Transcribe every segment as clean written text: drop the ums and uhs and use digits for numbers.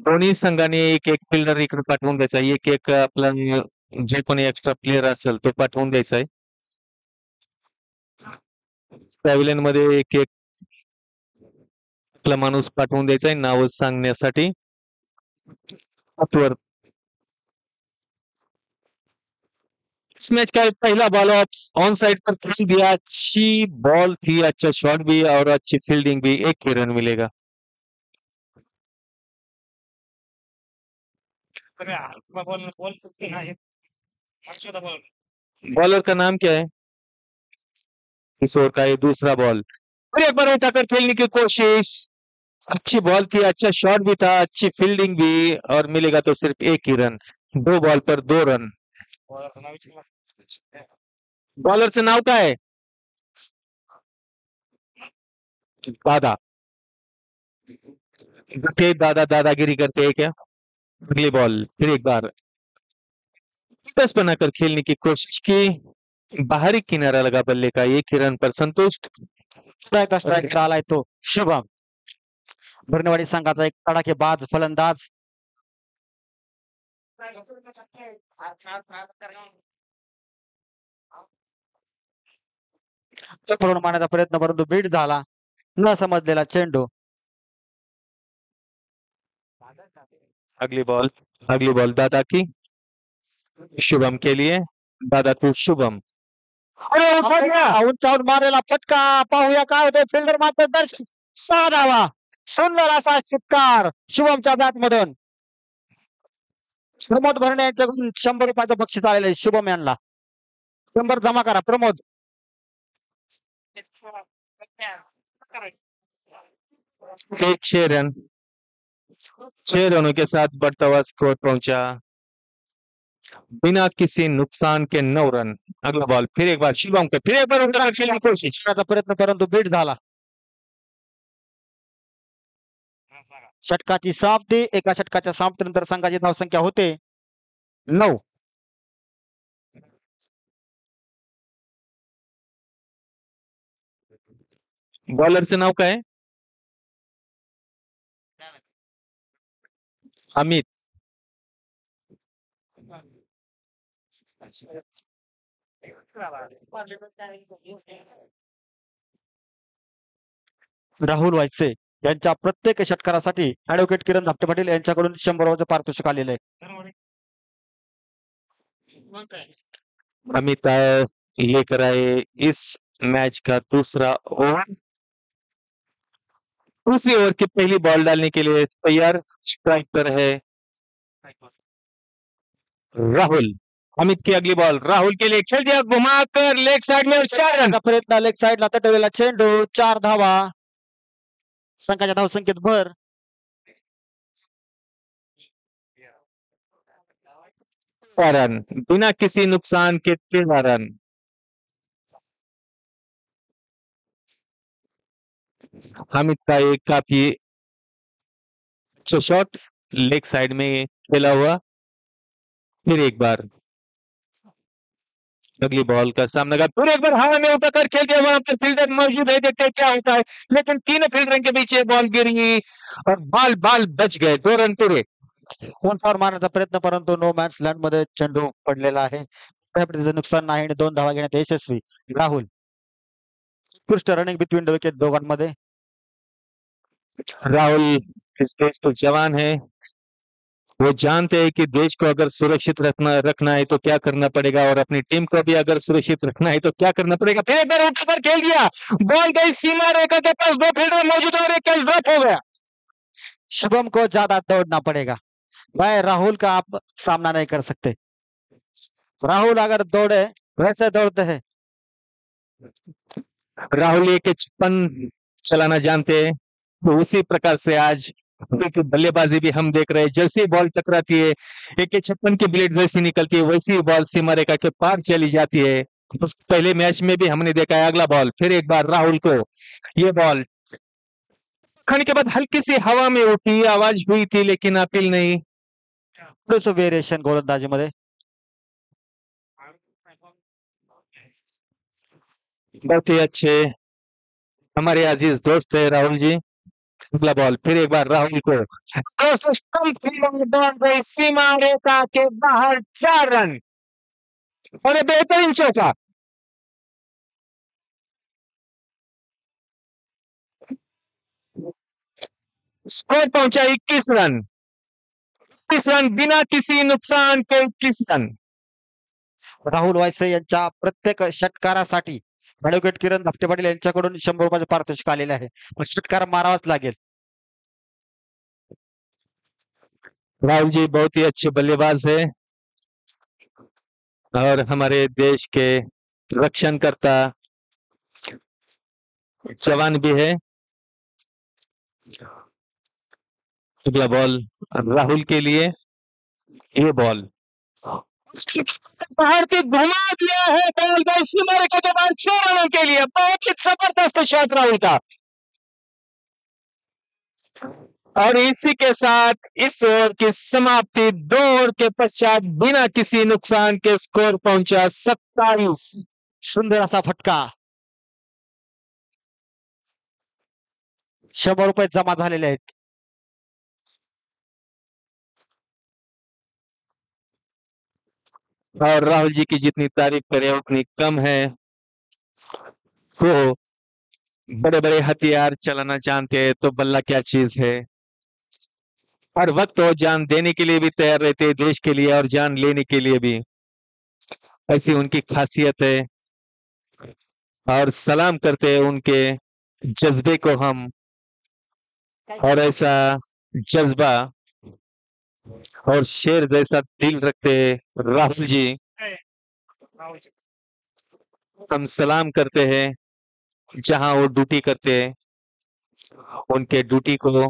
दोन्ही संघाने एक एक फिल्डर इकडे पाठवून द्यायचा, एक एक आपला जे कोणी एक्स्ट्रा प्लेअर असेल तो पाठवून द्यायचा आहे. पॅव्हिलियन मध्ये एक एक आपला माणूस पाठवून द्यायचा आहे नाव सांगण्यासाठी. आतवर इस मैच का पहला बॉल ऑन साइड पर खेल दिया, अच्छी बॉल थी, अच्छा शॉट भी और अच्छी फील्डिंग भी, 1 ही रन मिलेगा. बॉलर का नाम क्या है? इस ओवर का ये दूसरा बॉल, फिर एक बार उठाकर खेलने की कोशिश, अच्छी बॉल थी, अच्छा शॉट भी था, अच्छी फील्डिंग भी और मिलेगा तो सिर्फ 1 ही रन. 2 बॉल पर 2 रन. बॉलरचं नाव काय आहे? दादा. दुखे दादा दादागिरी करते हैं क्या? अगली बॉल, फिर एक बार दस बनाकर खेलने की कोशिश की, बाहरी किनारा लगा बल्ले का, 1 ही रन पर संतुष्ट. स्ट्राईक आलाय तो शुभम. भरणेवाडी संघाचा एक तडाखेबाज फलंदाज. पकडून मारण्याचा प्रयत्न परंतु बीट झाला. न समजलेला चेंडू. अगली बॉल दादा की, शुभम के लिए, दादा टू शुभम. अरे उंचावून मारलेला फटका. पाहूया काय होते. फिल्डर मात्र दर्शक 6 धावा. सुंदर असा शिकार शुभमच्या बॅट मधून. प्रमोद भरणे यांच्याकडून 100 रुपयाचं बक्षीस आलेलं आहे शुभम यांना. 100 जमा करा प्रमोद. 6 रन, 6 रनों के साथ बढ़ता हुआ स्कोर पहुंचा, बिना किसी नुकसान के 9 रन. अगला बॉल, फिर एक बार शुभम को, फिर एक बार उतर खेलने की कोशिश. करण्याचा प्रयत्न परंतु बीट झाला. षटकाची समाप्ती. एका षटकाच्या समाप्तीनंतर संघाची धावसंख्या होते 9. बॉलरचं नाव काय? अमित. राहुल वायसे यांच्या प्रत्येक षटकारासाठी ऍडव्होकेट किरण धापटे पाटील यांच्याकडून 100 रुपयाचं पारितोषिक आलेलं आहे. अमित लेकर आए इस मैच का दूसरा ओवर. दूसरी ओवर की पहली बॉल डालने के लिए तैयार, स्ट्राइक पर है राहुल. अमित की अगली बॉल राहुल के लिए, खेल दिया घुमाकर लेग साइड में, 4 रन. प्रयत्न लेग साइडला तटवलेला चेंडू. 4 धावा. संघाच्या धावसंख्येत भर. रन, बिना किसी नुकसान के 13 रन. हामिद का एक काफी अच्छा शॉट लेग साइड में खेला हुआ. फिर एक बार अगली बॉल का सामना का, फिर एक बार हवा में उठाकर खेल दिया, वहां पर फील्डर मौजूद है, देखते हैं क्या होता है. लेकिन तीनों फील्डर के पीछे बॉल गिरी और बाल बाल बच गए. 2 रन पूरे. फॉर मारण्याचा प्रयत्न परंतु नो मॅन्स लँड मध्ये चेंडू पडलेला आहे. त्याचं नुकसान नाही आणि 2 धावा घेण्यात यशस्वी राहुल. उत्कृष्ट रनिंग बिटवीन द विकेट दोघांमध्ये. राहुल इस देश को जवान है, वो जानते हैं कि देश को अगर सुरक्षित रखना है तो क्या करना पड़ेगा, और अपनी टीम को भी अगर सुरक्षित रखना है तो क्या करना पड़ेगा. फिर एक बार उठाकर खेल दिया, बॉल गई सीमा रेखा के पास, 2 फील्डर मौजूद और एक कैच ड्रॉप हो गया. शुभम को ज्यादा दौड़ना पड़ेगा. भाई राहुल का आप सामना नहीं कर सकते. राहुल अगर दौड़े वैसे दौड़ते हैं. राहुल एक 56 चलाना जानते हैं, तो उसी प्रकार से आज बल्लेबाजी भी हम देख रहे हैं. जैसी बॉल टकराती है, AK-56 की ब्लेड जैसी निकलती है, वैसी बॉल सीमा रेखा के पार चली जाती है. उस पहले मैच में भी हमने देखा है. अगला बॉल, फिर एक बार राहुल को, ये बॉल खाने के बाद हल्की सी हवा में उठी, आवाज हुई थी लेकिन अपील नहीं. थोडंसं व्हेरिएशन गोलंदाजीमध्ये. बहुत ही अच्छे हमारे अजीज दोस्त है राहुल जी. अगला बॉल फिर एक बार राहुल को स्टंप बॉल गई सीमा रेखा के बाहर, 4 रन और ये बेहतरीन चौका। स्कोर पहुंचा 21 रन, 21 रन बिना किसी नुकसान के, 21 रन। राहुल वायसे यांच्या प्रत्येक षटकारासाठी ऍडव्होकेट किरण धापटे पाटील यांच्याकडून 100 रुपयाचे पारितोषिक आलेले आहे. मग षटकार मारावाच लागेल. राहुल जी बहुत ही अच्छे बल्लेबाज है और हमारे देश के रक्षणकर्ता जवान भी है। अगला बॉल राहुल के लिए, ये बॉल बाहर के घुमा दिया है, बॉल गई सीमा रेखा के बाहर, 6 रनों के लिए। बहुत ही जबरदस्त शॉट राहुल का। और इसी के साथ इस ओवर की समाप्ति, 2 ओवर के पश्चात बिना किसी नुकसान के स्कोर पहुंचा 27। सुंदर असा फटका. 100 रुपये जमा झालेले आहेत. और राहुल जी की जितनी तारीफ करें उतनी कम है। वो बड़े बड़े हथियार चलाना जानते हैं तो बल्ला क्या चीज है। हर वक्त वो जान देने के लिए भी तैयार रहते हैं, देश के लिए, और जान लेने के लिए भी। ऐसी उनकी खासियत है और सलाम करते हैं उनके जज्बे को हम। और ऐसा जज्बा और शेर जैसा दिल रखते राहुल जी, हम सलाम करते हैं जहां वो ड्यूटी करते हैं, उनके ड्यूटी को,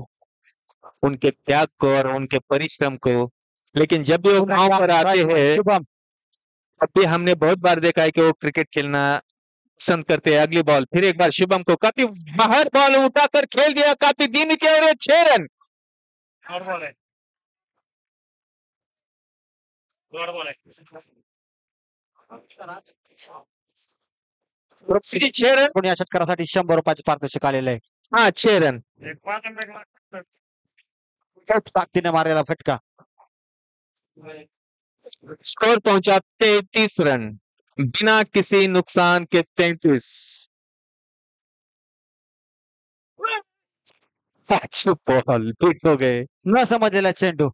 उनके त्याग को और उनके परिश्रम को। लेकिन जब भी वो गांव पर आते हैं, शुभम तब भी हमने बहुत बार देखा है कि वो क्रिकेट खेलना पसंद करते हैं। अगली बॉल फिर एक बार शुभम को काफी बाहर बॉल उठाकर खेल दिया, काफी दिन के, और 6 रन। सिटी 6 रन, पण या षटकारासाठी 100 रुपयाचे पारितोषिक आलेले आहे. हाँ 6 रन। खूप ताकदीने मारलेला फटका. स्कोर पहुंचा 33 रन बिना किसी नुकसान के, 33। अच्छी बॉल फिट हो गए। न समजलेला चेंडू,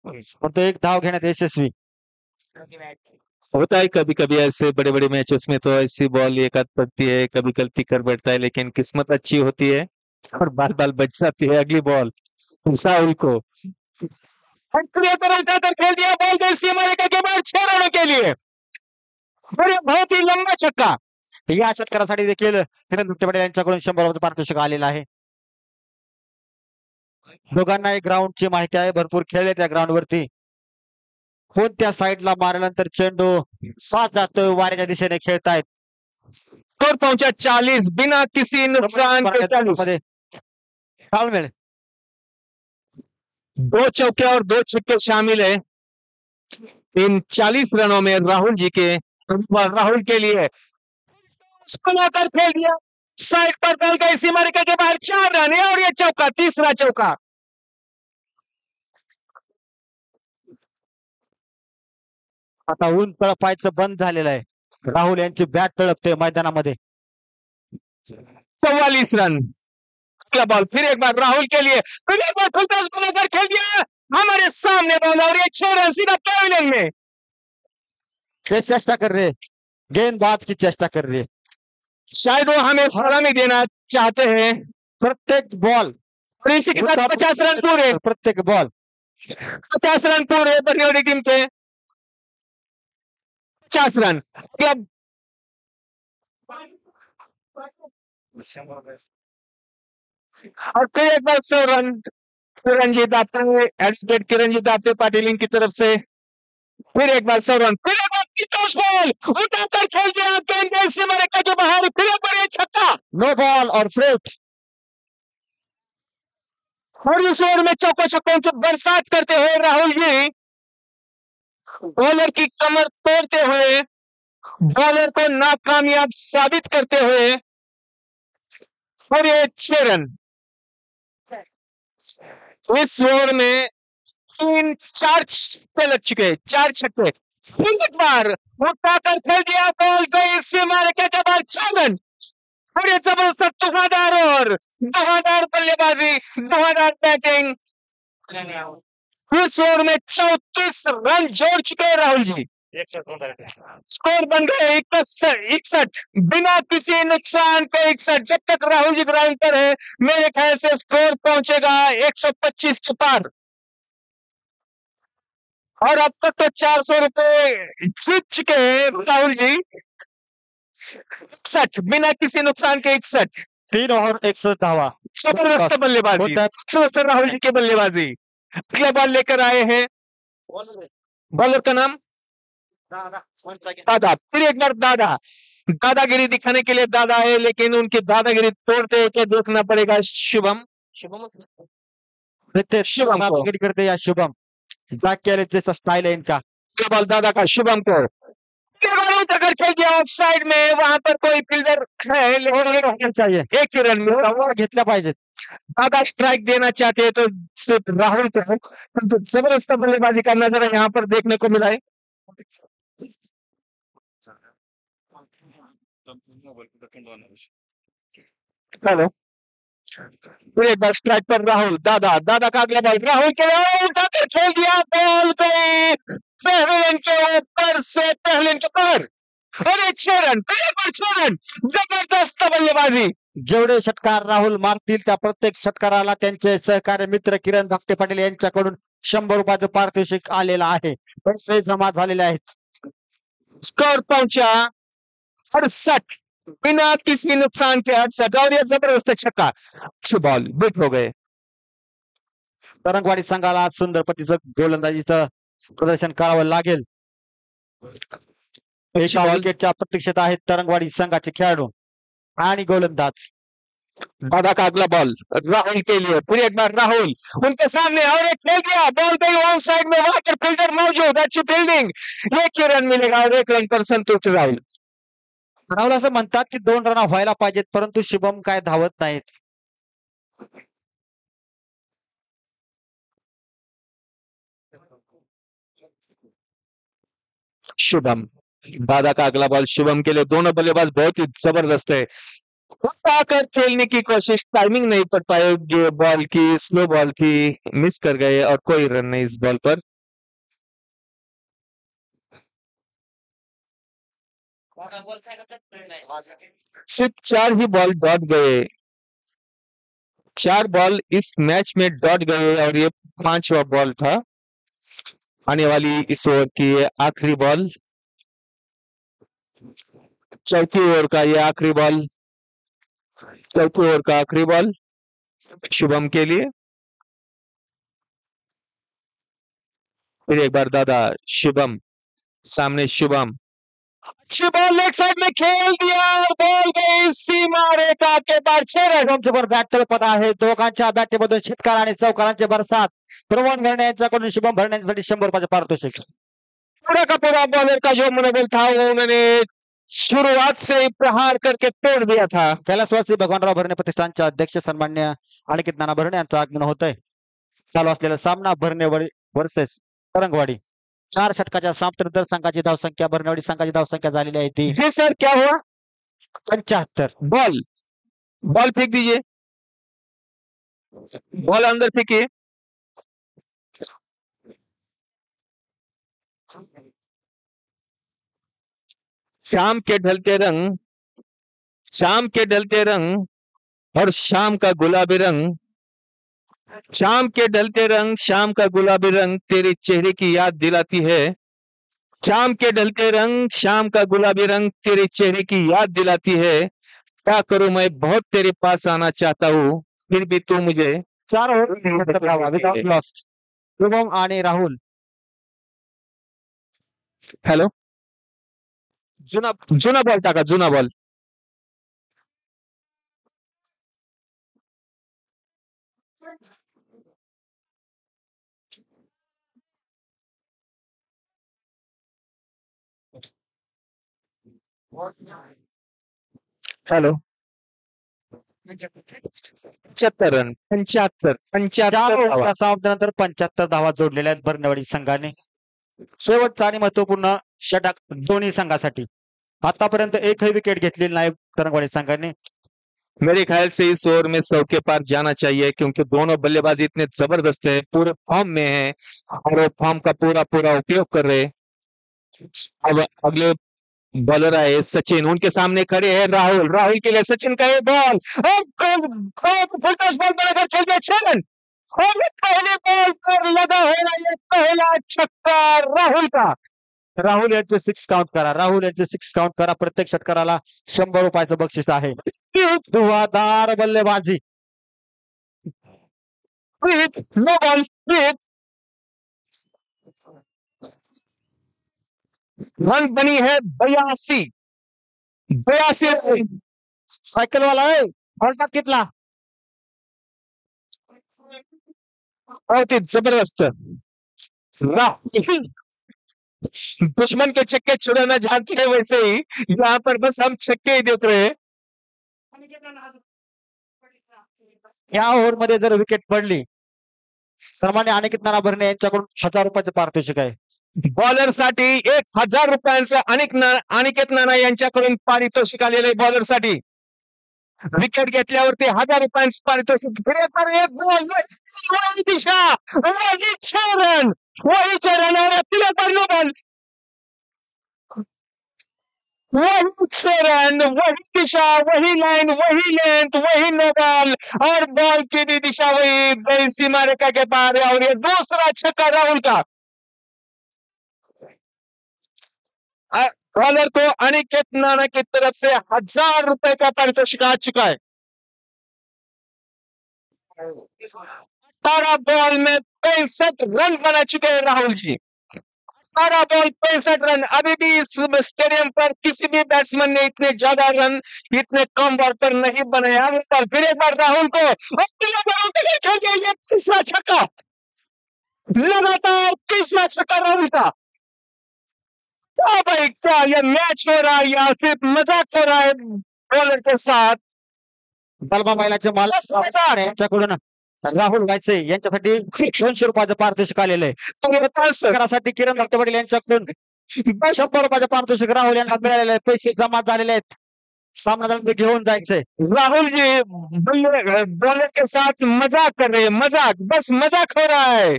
पण तो एक धाव घेण्यात यशस्वी. होता है कभी कभी ऐसे बड़े बड़े मैचेस में, तो ऐसी बॉल एक आध पड़ती है, कभी गलती कर बैठता है, लेकिन किस्मत अच्छी होती है और बाल बाल बच जाती है। अगली बॉल राहुल को उठाकर खेल दिया, बॉल गई सीमा रेखा के बाहर, 6 रनों के लिए। बड़े बहुत ही लंबा छक्का। या षटकारासाठी देखील किरण धापटे पाटील यांच्याकडून 100 रुपयाचे पारितोषिक आलेलं आहे. दोघांनाही ग्राउंडची माहिती आहे, भरपूर खेळले त्या ग्राउंड वरती. कोणत्या साईडला मारल्यानंतर चेंडू साथ जातोय, वाऱ्याच्या दिशेने खेळतायत. स्कोर पहुंचा 40 बिना किसी नुकसान के, 40। मध्ये ताळमेळ. 2 चौके और 2 छक्के शामिल है इन 40 रनों में राहुल जी के। राहुल के लिए बनाकर खेल दिया, साइड पर बॉल गई सीमा रेखा के बाहर, 4 रन है, और ये चौका, तीसरा चौका। आता ऊन तळपायचं बंद झालेलं आहे. राहुल यांची बॅट तळपते मैदानामध्ये. 44 रन। अगला बॉल फिर एक बार राहुल के लिए, फिर एक बार फुलटॉस बनाकर खेल दिया, हमारे सामने बॉल, और ये 6 रन सीधा पैवेलियन में। ये चेष्टा कर रहे, गेंदबाज की चेष्टा कर रहे. शायद वो हमें सलामी देना चाहते हैं। प्रत्येक बॉल और इसी के साथ 50 रन पूरे, प्रत्येक बॉल 50 रन पूरे बंगाली टीम के, 50 रन। अब और फिर एक बार 100 रन किरणजीत दाते, एडवोकेट किरणजीत दाते पाटिल इनकी तरफ से। फिर एक बार 100 रन, फिर एक बार टॉस बॉल उठाकर खेल दिया, गेंद गई सीमा रेखा के बाहर, फिर एक बार ये छक्का। नो बॉल और फ्रेट. और इस ओवर में चौको छक्कों की बरसात करते हुए राहुल जी बॉलर की कमर तोड़ते हुए, बॉलर को नाकामयाब साबित करते हुए, और ये 6 रन। इस ओवर में 4 छक्के लग चुके हैं, 4 छक्के। एक बार उठाकर खेल दिया, बॉल गई सीमा रेखा के बाहर, 6 रन। बड़े जबरदस्त धुआंधार और धुआंधार बल्लेबाजी, धुआंधार बैटिंग। इस ओवर में 34 रन जोड़ चुके हैं राहुल जी। स्कोर बन गए 61, बिना किसी नुकसान के 61। जब तक राहुल जी ग्राउंड पर है, मेरे ख्याल से स्कोर पहुंचेगा 125 के पार। और अब तक तो 400 रुपए जीत चुके हैं राहुल जी। 61, बिना किसी नुकसान के 61। 3 ओव्हर 61 धावा। जबरदस्त बल्लेबाजी, होता है। जबरदस्त राहुल जी की बल्लेबाजी। अगला बॉल लेकर आए हैं, बॉलर का नाम दादा। फिर एक बार दादा, दादागिरी दिखाने के लिए दादा है, लेकिन उनकी दादागिरी तोड़ते हुए देखना पड़ेगा शुभम। शुभम को दादागिरी करते या शुभम, बैक के जैसा स्टाइल है इनका। ये बॉल दादा का शुभम को अगर खेल दिया ऑफ साइड में, वहां पर कोई फील्डर है, लेकिन चाहिए एक ही रन में घेतल्या पाहिजेत। दादा स्ट्राइक देना चाहते हैं तो सिर्फ राहुल को, तो जबरदस्त बल्लेबाजी का नजर यहाँ पर देखने को मिला है। हेलो, फिर एक बार स्ट्राइक पर राहुल, दादा, दादा का अगला बॉल, राहुल के उठाकर खेल दिया, बॉल गई पहले के ऊपर से, पहले के पर, अरे 6 रन, 6 रन, जबरदस्त बल्लेबाजी। जेवढे षटकार राहुल मारतील त्या प्रत्येक षटकाराला त्यांचे सहकारी मित्र किरण धाकटे पाटील यांच्याकडून 100 रुपयाचं पारितोषिक आलेलं आहे, पैसे जमा झालेले आहेत। स्कोर पहुंचा 68, बिना किसी नुकसान के 68, और ये जबरदस्त छक्का। अच्छी बॉल, बिट हो गए। तरंगवाडी संघाला आज सुंदर पतीचं गोलंदाजीचं प्रदर्शन करावं लागेल। एका विकेटच्या प्रतीक्षेत आहेत तरंगवाडी संघाचे खेळाडू आणि गोलंदाज। दादा का अगला बॉल राहुल के लिए, फिर एक बार राहुल उनके सामने, और एक खेल दिया, बॉल गई ऑन साइड में, वहां पर फील्डर मौजूद, अच्छी फील्डिंग, एक ही रन मिलेगा और 1 रन पर संतुष्ट राहुल। राहुल असं म्हणतात की 2 रन व्हायला पाहिजेत, परंतु शुभम काय धावत नाहीत। शुभम, दादा का अगला बॉल शुभम के लिए, दोनों बल्लेबाज बहुत ही जबरदस्त है। आकर खेलने की कोशिश, टाइमिंग नहीं कर पाए बॉल की, स्लो बॉल की, मिस कर गए और कोई रन नहीं इस बॉल पर। सिर्फ 4 ही बॉल डॉट गए, 4 बॉल इस मैच में डॉट गए, और ये 5वां बॉल था। आने वाली इस ओवर की आखिरी बॉल, चौथी ओवर का ये आखिरी बॉल, चौथी ओवर का आखिरी बॉल शुभम के लिए। फिर एक बार दादा, शुभम, सामने शुभम, अच्छी बॉल लेग साइड में खेल दिया, और बॉल गई सीमा रेखा के पार, 6 रन। शुभमच्या बॅट तळपत आहे, दोघांच्या बॅटमधून षटकार आणि चौकारांचे बरसात। प्रमोद घरणे यांच्याकडून शुभम भरण्यासाठी 100 रुपयाचे पारितोषिक। पूरा का पूरा बॉलर का जो मनोबल था, वो उन्होंने शुरुआत से ही प्रहार करके तोड़ दिया था। कैलासवासी भगवानराव भरणे प्रतिष्ठानचे अध्यक्ष सन्मान्य अनिकेत नाना भरणे यांचं आगमन होत आहे। चालू असलेला सामना भरणेवाडी वर्सेस तरंगवाडी। 4 षटकाच्या समाप्तीनंतर संघाची धावसंख्या, भरणेवाडी संघाची धावसंख्या झालेली आहे ती जी सर, क्या हुआ? 75। बॉल, बॉल फेंक दीजिए, बॉल अंदर फेंकिए। शाम के ढलते रंग, शाम के ढलते रंग और शाम का गुलाबी रंग, शाम के ढलते रंग, शाम का गुलाबी रंग तेरे चेहरे की याद दिलाती है। शाम के ढलते रंग, शाम का गुलाबी रंग तेरे चेहरे की याद दिलाती है। क्या करूं, मैं बहुत तेरे पास आना चाहता हूँ, फिर भी तू मुझे 4 ओव्हर विदाउट लॉस्ट। शुभम आणि राहुल। हेलो, जुना जुना बॉल टाका, जुना बॉल। हेलो, 75 रन 75 4 धावा. ओव्हरच्या समाप्तीनंतर 75 धावा जोडलेल्या आहेत बर्नेवाडी संघाने. शेवटचा आणि महत्वपूर्ण षटक दोन्ही संघासाठी. आतापर्यंत एकही विकेट घेतलेली नाही तरंगवाडी संघाने. मेरे ख्याल से इस ओवर में 100 के पार जाना चाहिए क्योंकि दोनों बल्लेबाज इतने जबरदस्त है, पूरे फॉर्म में है और वो फॉर्म का पूरा पूरा उपयोग कर रहे हैं. अब अगले बॉलर आए सचिन, उनके सामने खड़े हैं राहुल. राहुल के लिए सचिन का ये बॉल फुलटॉस बॉल बनाकर खेल दिया 6 रन और पहले बॉल पर लगा है ये पहला छक्का राहुल का. राहुल यांचे 6 काउंट करा. राहुल यांचे 6 काउंट करा. प्रत्येक षटकाराला 100 रुपयाचं बक्षीस आहे. धुवाधार बल्लेबाजी. नो बॉल रन बनी है 82 सायकल वाला आहे हॉल्टात घेतला. बहुत ही जबरदस्त. राहुल दुश्मन के छक्के छुड़ाना जानते हैं, वैसे ही यहाँ पर बस हम छक्के ही देख रहे हैं. या ओव्हर मध्ये जर विकेट पडली सन्मान्य अनिकेत नाना भरणे यांच्याकडून 1000 रुपयाचं पारितोषिक आहे. बॉलर साठी 1000 रुपयांचं अनिकेत नाना यांच्याकडून पारितोषिक आलेलं आहे. बॉलर साठी विकेट घेतल्यावरती 1000 रुपयांचं पारितोषिक. एक बॉल वही दिशा वही 6 रन वही 6 रन और नो बॉल वही 6 रन वही दिशा वही लाइन वही लेंथ वही नो बॉल और बॉल की भी दिशा वही गई सीमा रेखा के पार है और ये दूसरा छक्का राहुल का. बॉलर को अनिकेत नाना की तरफ से 1000 रुपए का पारितोषिक आ चुका है. 18 बॉल में 65 रन बना चुके हैं राहुल जी. 18 ball 65 run. अभी भी इस स्टेडियम पर किसी भी बैट्समैन ने इतने ज्यादा रन इतने कम बॉल पर नहीं बनाया. फिर एक बार राहुल को तीसरा छक्का, लगातार तीसरा छक्का राहुल का. क्या भाई क्या ये मैच हो रहा है या सिर्फ मजाक हो रहा है बॉलर के साथ. बलमा बैलाचे मालक यांच्याकडून राहुल गायचे यांच्यासाठी 200 रुपयाचं पारितोषिक आलेलं आहे. घरासाठी किरण धाकटे पाटील यांच्याकडून 100 रुपयाचं पारितोषिक राहुल यांना मिळालेलं आहे. पैसे जमा झालेले आहेत. सामना झाला घेऊन जायचंय. राहुल जी बॉलर के साथ मजाक कर रहे हैं, मजाक बस मजाक हो रहा है.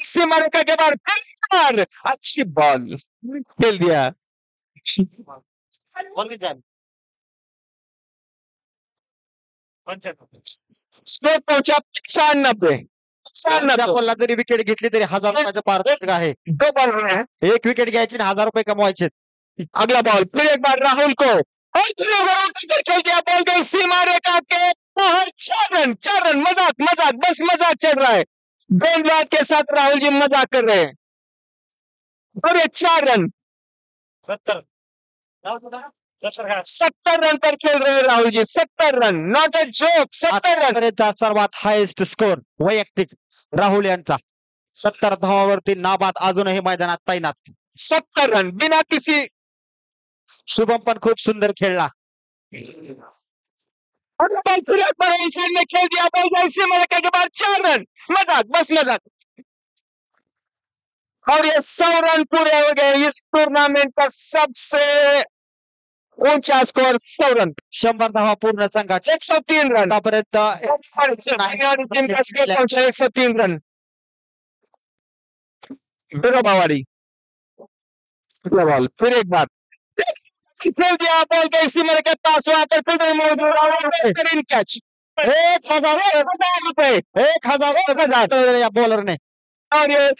सीमा रेखा के बाद अच्छी बॉल खेल दिया. स्कोर पहुंचा 95. बॉलला जरी विकेट घेतली तरी 1000 रुपयाचं पारितोषिक आहे. दो बॉल रहे हैं. एक विकेट घ्यायची आणि 1000 रुपये कमवायचे. अगला बॉल फिर एक बार राहुल को खेल दिया. बॉल गई सीमा रेखा के बाहर. 4 रन मजाक मजाक बस मजाक चल रहा है. गेंदबाज के साथ राहुल जी मजाक कर रहे हैं और ये 4 रन 70 रन पर खेल रहे हैं Rahul ji. 70 run not a joke. 70 run आतापर्यंतचा सर्वात हायेस्ट स्कोर वैयक्तिक राहुल यांचा. 70 धावावरती नाबाद अजूनही मैदानात तैनात. 70 रन बिना किसी. शुभम पण खूप सुंदर खेळला. बॉल फिर एक बार इंसाइड में खेल दिया. बॉल गई सीमा रेखा के बाद 4 रन मजाक बस मजाक और ये 100 रन पूरे हो गए. इस टूर्नामेंट का सबसे ऊंचा स्कोर 100 रन. 100 धावा पूर्ण संघात. 103 रन आतापर्यंत टीम का स्कोर पहुंचा 103 रन. बवाड़ी बॉल फिर एक बार खेल दिया. बॉल गई सीमा के पास वहां पर बेहतरीन कैच. 1000 रुपए 1000 या बॉलरने. और ये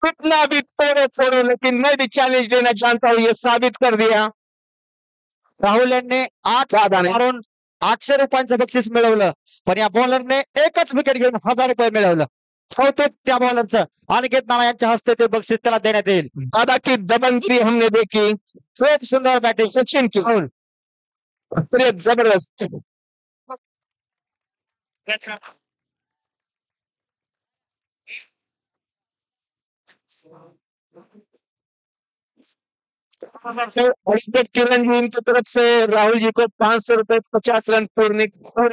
कितना भी तोड़े छोड़ो लेकिन मैं भी चैलेंज देना चाहता हूँ. ये साबित कर दिया राहुल यांनी 8 मारून 800 रुपयांचं बक्षीस मिळवलं. पण या बॉलरने एकच विकेट घेऊन 1000 रुपये मिळवलं. कौतुक त्या बॉलरचं. अनिकेत नाना यांच्या हस्ते ते बक्षीस त्याला देण्यात येईल. दादा की दबंगगिरी हमने देखी. खूप सुंदर बॅटिंग सचिन की राहुल. जबरदस्त. और किरण जी इनकी तरफ से राहुल जी को 500 रुपए 50 रन पूरे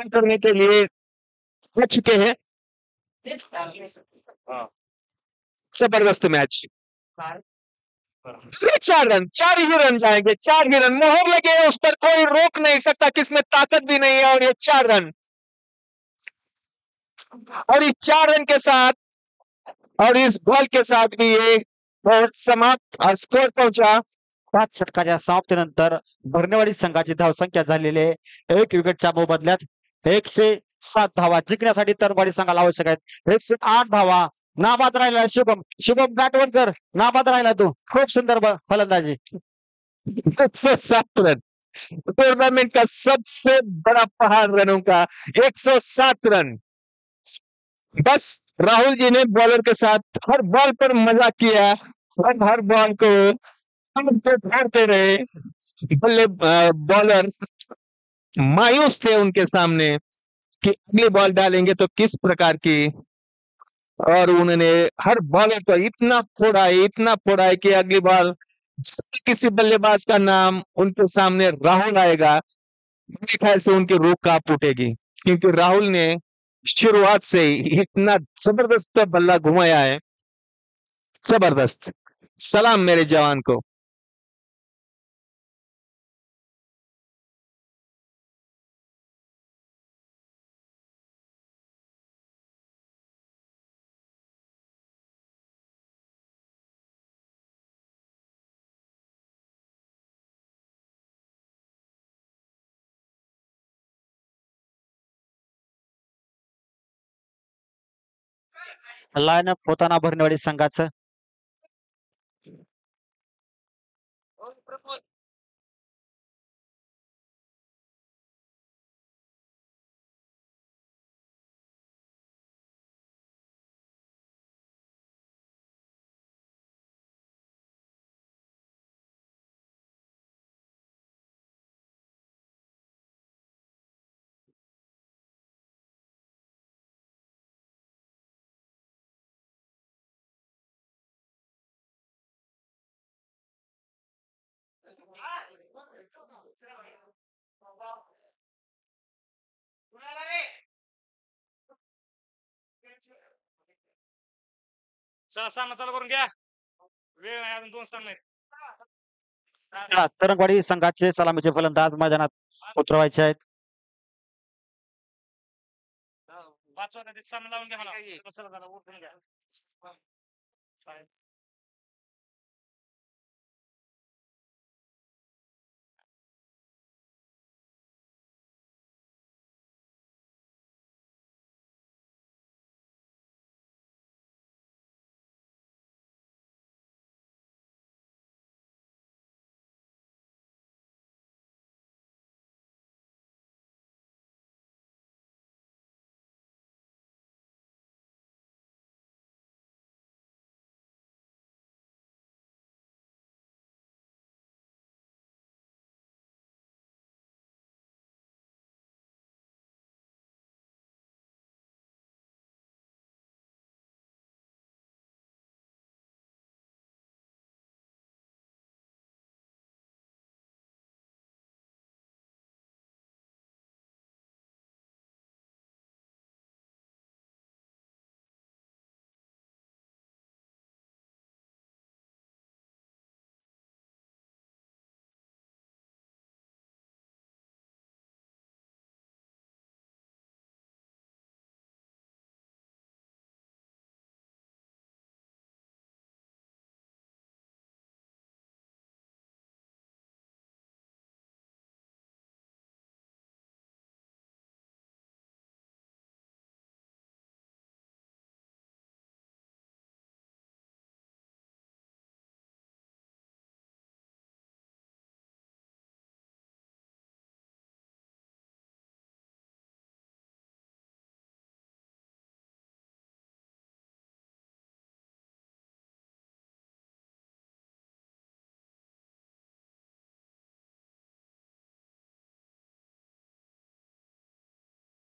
करने के लिए आ चुके हैं। जबरदस्त मैच। सिर्फ 4 रन, 4 ही रन जाएंगे, 4 ही रन, मोहर लगे उस पर, कोई रोक नहीं सकता, किसमें ताकत भी नहीं है, और ये 4 रन, और इस 4 रन के साथ और इस बॉल के साथ भी ये समाप्त स्कोर पहुंचा। 5 षटकाच्या समाप्तीनंतर भरणेवाडी संघाची धावसंख्या झालेली आहे 1 विकेटच्या मोबदल्यात 107 धावा जिंकण्यासाठी तरवाडी संघाला आवश्यक आहेत 108 धावा. नाबाद राहिला शुभम. शुभम बॅटवर कर. नाबाद राहिला तू. खूप सुंदर फलंदाजी. 107 रन, टूर्नामेंट का सबसे बड़ा पहाड़ रनों का 107 रन। बस राहुल जी ने बॉलर के साथ हर बॉल पर मजा किया, हर बॉल को फाड़ते रहे। बल्ले बॉलर मायूस थे उनके सामने कि अगली बॉल डालेंगे तो किस प्रकार की, और उन्होंने हर बॉलर को इतना फोड़ा है कि अगली बार किसी बल्लेबाज का नाम उनके सामने राहुल आएगा, मेरे ख्याल से उनकी रूह कांप उठेगी, क्योंकि राहुल ने शुरुआत से ही इतना जबरदस्त बल्ला घुमाया है। जबरदस्त। सलाम मेरे जवान को। लाईनअप होताना भरणेवाडी संघाचं चला सामना चालू करून घ्या. वेळ आहे अजून 2 सामने आहेत. तरंगवाडी संघाचे सलामीचे फलंदाज मैदानात उतरवायचे आहेत. वाचवा ते सामना लावून घ्या मला. चला जरा उठून घ्या.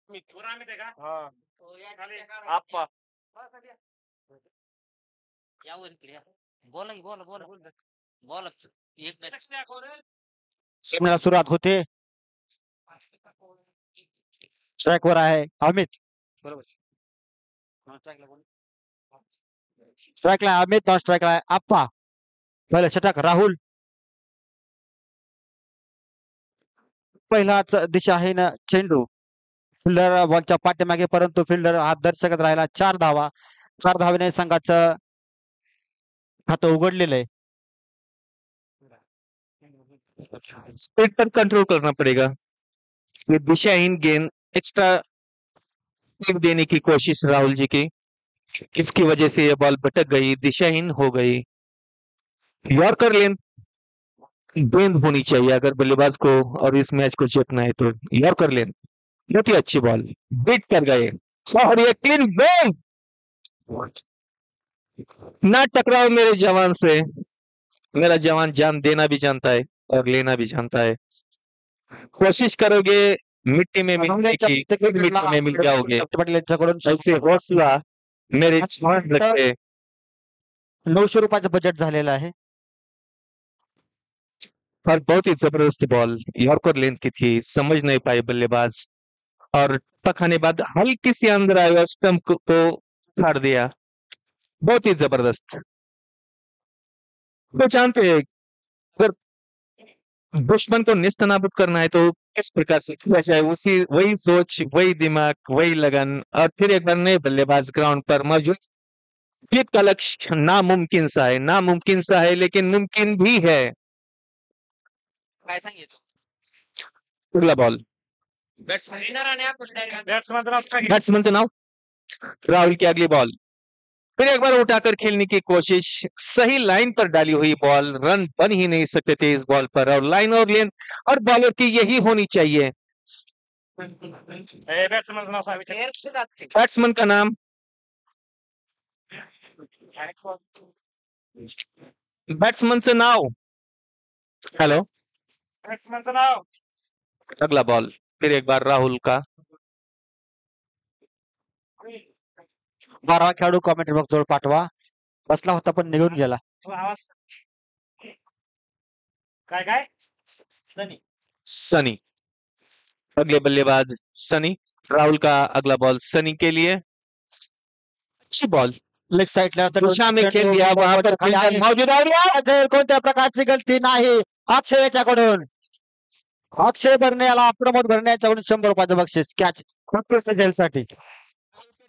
मी थोरा माहिती आहे का? खाली आप्पा. यावर इकडे या. बोला की बोला बोला. बोला. सामन्याला सुरुवात होते. स्ट्राईकवर आहे अमित. बरोबर. स्ट्राईकला अमित, नॉन स्ट्राईकला आप्पा. पहिलं षटक राहुल. पहिलाच दिशाहीन चेंडू फिल्डर बॉलच्या पाठीमागे, परंतु फिल्डर हात दर्शकच राहिला. 4 धावा. 4 धावेने संघाचं खातं उघडलेलं आहे. स्पीड पर कंट्रोल करना पड़ेगा. ये दिशाहीन गेंद एक्स्ट्रा देने की कोशिश राहुल जी की, इसकी वजह से ये बॉल भटक गई, दिशाहीन हो गई. यॉर्कर लेंथ गेंद होनी चाहिए अगर बल्लेबाज को और इस मैच को जीतना है तो. यॉर्कर लेंथ बहुत ही अच्छी बॉल, बीट कर गए और ये क्लीन गेंद. ना टकराओ मेरे जवान से. मेरा जवान जान देना भी जानता है और लेना भी जानता है. कोशिश करोगे मिट्टी में मिलने की, फिर मिट्टी में मिल जाओगे. पाटील यांच्याकडून ऐसे हौसला मेरे जवान रखते. 900 रुपयाचं बजेट झालेलं आहे. और बहुत ही जबरदस्त बॉल यॉर्कर लेंथ की थी, समझ नहीं पाए बल्लेबाज और पखाने बाद हल्की सी अंदर आया, स्टंप को उखाड़ दिया. बहुत ही जबरदस्त. तो जानते हैं अगर दुश्मन को नेस्तनाबूद करना है तो किस प्रकार से किया जाए, उसी वही सोच, वही दिमाग, वही लगन और फिर एक बार नए बल्लेबाज ग्राउंड पर मौजूद. जीत का लक्ष्य नामुमकिन सा है, नामुमकिन सा है लेकिन मुमकिन भी है. अगला बॉल. बैट्समैन नाउ राहुल की अगली बॉल. फिर एक बार उठाकर खेलने की कोशिश, सही लाइन पर डाली हुई बॉल, रन बन ही नहीं सकते थे इस बॉल पर. और लाइन और लेंथ और बॉलर की यही होनी चाहिए. बैट्समैन का नाम बैट्समैन से नाव. हेलो. अगला बॉल फिर एक बार राहुल का. 12वा खेळाडू कॉमेंट्री बॉक्स जवळ पाठवा. बसला होता पण निघून गेला. काय सनी. अगले बल्लेबाज सनी. राहुल का अगला बॉल सनी के लिए. अच्छी बॉल लेग साईडला दिशा में खेल दिया, वहां पर फील्डर मौजूद है. कोणत्या प्रकारची गलती नाही अक्षय याच्याकडून. अक्षय भरणे याला प्रमोद भरणे याच्याकडून 100 रुपयाचं बक्षीस कॅच साठी.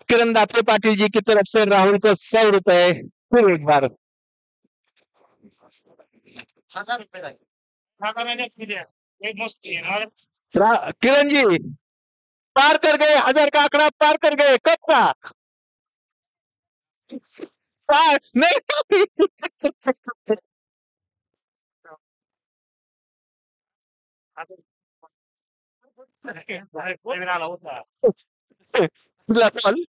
किरण दाते पाटिल जी की तरफ से राहुल को 100 रुपए. फिर एक बार 1000 रुपये झाले. एक मस्ती है. किरण जी पार कर गए, 1000 का आंकड़ा पार कर गए. कब का पार नहीं. अगला बॉल.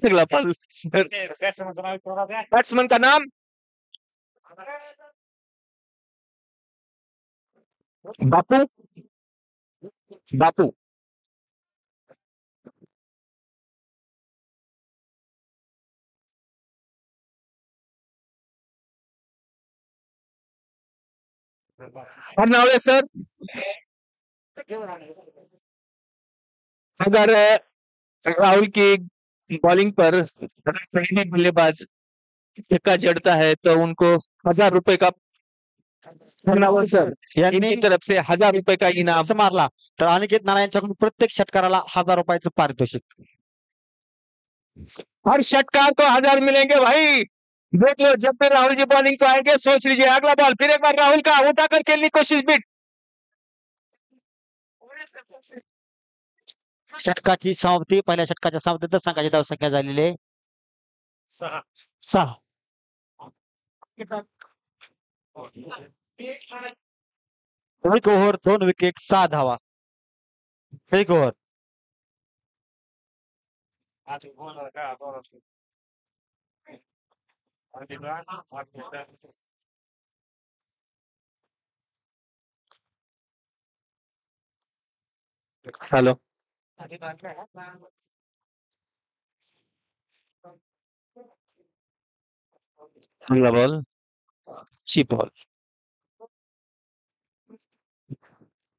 अगला बॉल. बैट्समैन का नाम बापू. बापू. नावड़े सर, अगर राहुल की बॉलिंग पर पहले बल्लेबाज छक्का जड़ता है तो उनको 1000 रुपए का सर यांनी इनकी तरफ से 1000 रुपए का इनाम. असं मारला तर अनिकेत नाना यांच्याकडून प्रत्येक षटकाराला 1000 रुपयाचं पारितोषिक. हर षटकार को 1000 मिलेंगे भाई. देख लो जब भी राहुल जी बॉलिंग को आएंगे सोच लीजिए. अगला बॉल फिर एक बार राहुल का उठाकर खेलने की कोशिश बीट. षटकाची समाप्ती. पहिल्या षटकाच्या समाप्तीनंतर संघाची धावसंख्या झालेली आहे 6. एक ओव्हर 2 विकेट 6 धावा. एक ओव्हर. हेलो. अगला बॉल, अच्छी बॉल,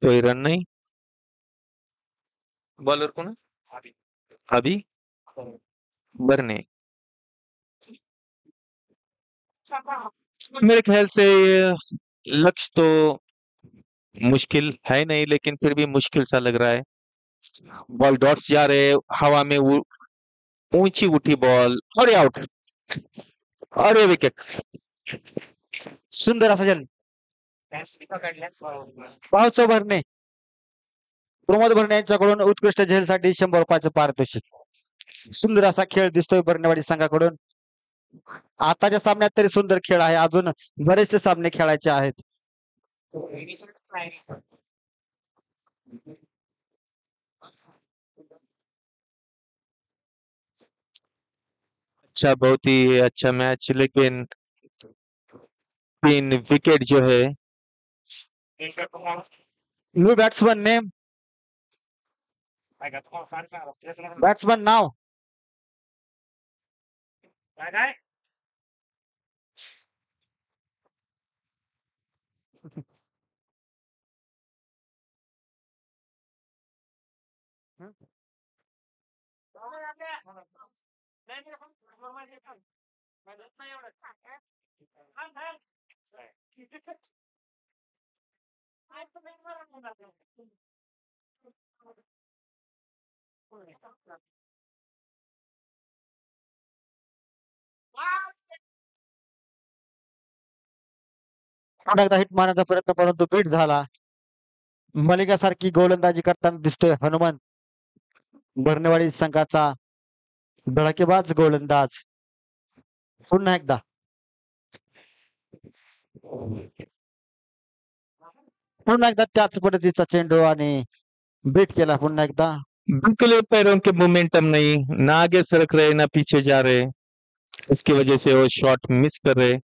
कोई रन नहीं। बॉलर कौन है? अभी बरने। मेरे ख्याल से ये लक्ष्य तो मुश्किल है नहीं, लेकिन फिर भी मुश्किल सा लग रहा है। बॉल डॉट्स जा रहे, हवा में ऊंची उठी बॉल और आउट। अरे विकेट। सुंदर असा जल पावसा भरणे प्रमोद भरणे यांच्याकडून उत्कृष्ट झेलसाठी 100 रुपयाचं पारितोषिक. सुंदर असा खेळ दिसतोय बर्नेवाडी संघाकडून. आताच्या सामन्यात तरी सुंदर खेळ आहे. अजून बरेचसे सामने खेळायचे आहेत. अच्छा, बहुत ही अच्छा मैच, लेकिन 3 विकेट जो है न्यू बॅट्समन नेम बॅट्समन नाव पुन्हा एकदा हिट मारण्याचा प्रयत्न परंतु बीट झाला. मलिंगासारखी गोलंदाजी करताना दिसतोय हनुमान. बर्नेवाडी संघाचा धडाकेबाज गोलंदाज. पुन्हा एकदा पुन्हा एकदा त्याच पद्धतीचा चेंडू आणि बीट केला पुन्हा एकदा. बिल्कुल ही पैरों के मोमेंटम नहीं, ना आगे सरक रहे ना पीछे जा रहे, इसकी वजह से वो शॉट मिस कर रहे।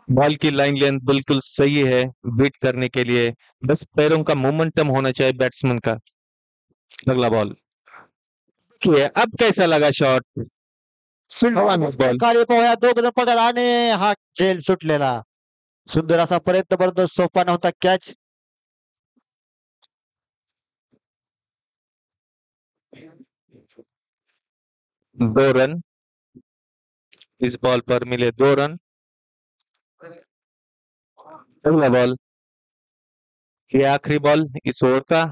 बॉल की लाइन लेंथ बिल्कुल सही है बीट करने के लिए, बस पैरों का मोमेंटम होना चाहिए बैट्समैन का। अगला बॉल, अब कैसा लगा शॉट? हवा में बॉल, खाली पोह्या दोघ जण पडला आणि हा झेल सुटलेला. सुंदर असा प्रयत्न परंतु सोपा नव्हता कॅच. दो रन इस बॉल पर मिले, 2 रन। अगला बॉल, ये आखिरी बॉल इस ओवर का।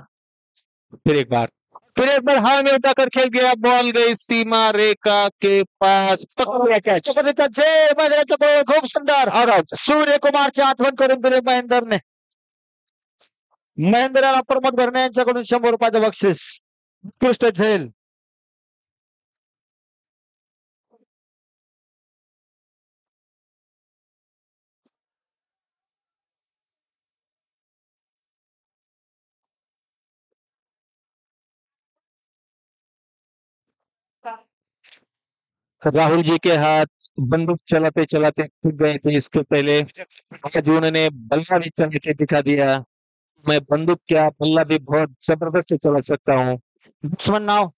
फिर एक बार हवा में उठाकर खेल गया, बॉल गई सीमा रेखा के पास, पकड़ लिया कैच। पद्धतीचा झेल मैदानाच्या बरोबर खूप सुंदर. और आउट। सूर्यकुमारची आठवण करून दिली महेंदरने. महेंद्रला प्रमोद भरणे यांच्याकडून 100 रुपयाचं बक्षीस. उत्कृष्ट झेल. राहुल जी के हाथ बंदूक चलाते चलाते थक गए थे, इसके पहले आज उन्होंने बल्ला भी चला के दिखा दिया। मैं बंदूक क्या बल्ला भी बहुत जबरदस्त चला सकता हूँ। बॅट्समन नाव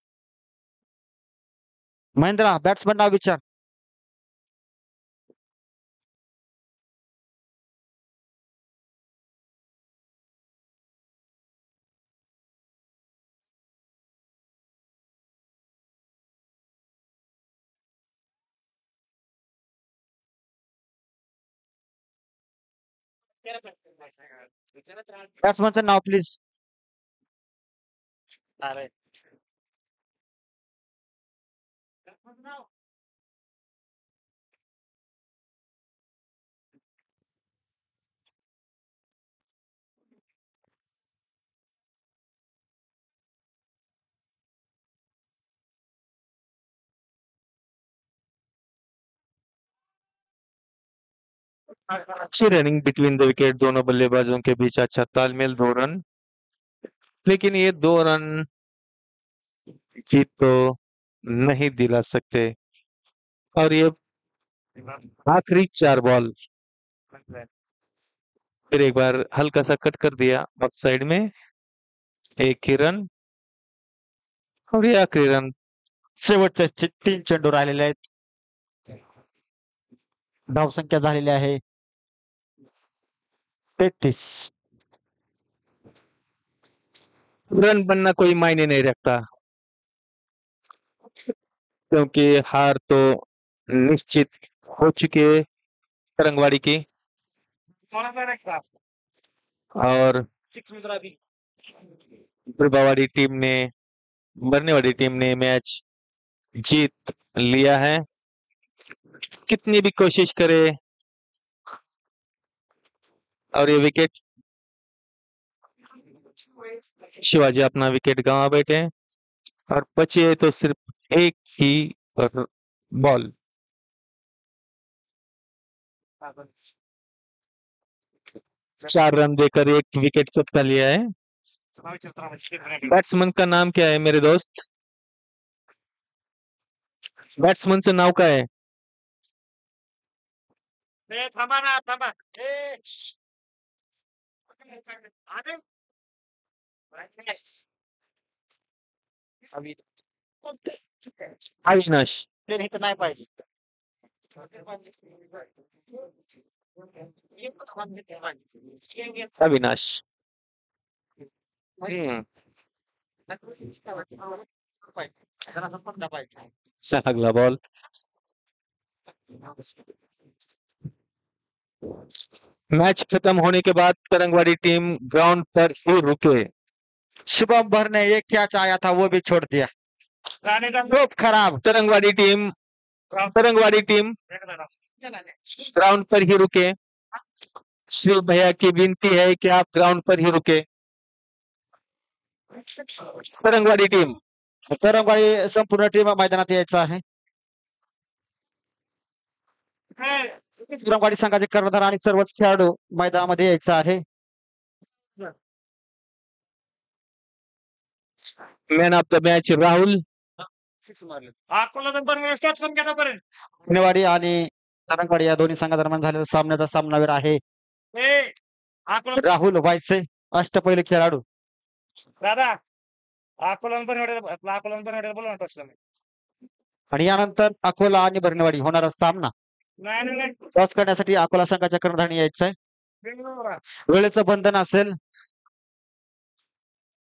महेंद्र. बॅट्समन नाव विचार. बॅट्समनचं नाव प्लीज. अच्छी रनिंग बिटवीन द विकेट, दोनों बल्लेबाजों के बीच अच्छा तालमेल, 2 रन। लेकिन ये 2 रन जीत तो नहीं दिला सकते। और ये आखिरी 4 बॉल, फिर एक बार हल्का सा कट कर दिया ऑफ साइड में, एक ही रन और ये आखिरी रन। शेवटचे 3 चेंडू राहिलेले आहेत. धावसंख्या झालेली आहे 33. रन बनना कोई मायने नहीं रखता, क्योंकि हार तो निश्चित हो चुकी है तरंगवाड़ी की। और प्रभावाड़ी टीम ने बरनेवाड़ी टीम ने मैच जीत लिया है। कितनी भी कोशिश करे और ये विकेट शिवाजी अपना विकेट गंवा बैठे हैं और बचे तो सिर्फ एक ही बॉल। 4 रन देकर एक विकेट चटका लिया है। बैट्समैन का नाम क्या है मेरे दोस्त? बैट्समैन से नाव का है? थांबा ना थांबा अविनाश। इथं नाही पाहिजे. अविनाश। अगला बॉल। मैच खत्म होने के बाद तरंगवाड़ी टीम ग्राउंड पर ही रुके। शुभम भर ने एक कैच आया था वो भी छोड़ दिया. जाने का खूप खराब. तरंगवाड़ी टीम ग्राउंड पर ही रुके। श्री भैया की विनती है कि आप ग्राउंड पर ही रुके। तरंगवाड़ी टीम तरंगवाडी संपूर्ण टीम मैदानात यायचं आहे. तरंगवाडी संघाचे कर्णधार आणि सर्वच खेळाडू मैदानामध्ये यायचं आहे. Man of the match Rahul. Akola पण स्टार्ट करून घ्या पर्यंत पुणेवाडी आणि तरंगवाडी या दोन्ही संघादरम्यान झालेल्या सामन्याचा सामनावीर आहे अकोला राहुल वायसे, अष्टपैलू खेळाडू. दादा अकोला पण बोलवणार असलं आणि यानंतर अकोला आणि बर्नेवाडी होणारा सामना नाही टॉस करण्यासाठी अकोला संघाच्या कर्णधाराने यायचंय. नाही वेळेचं बंधन असेल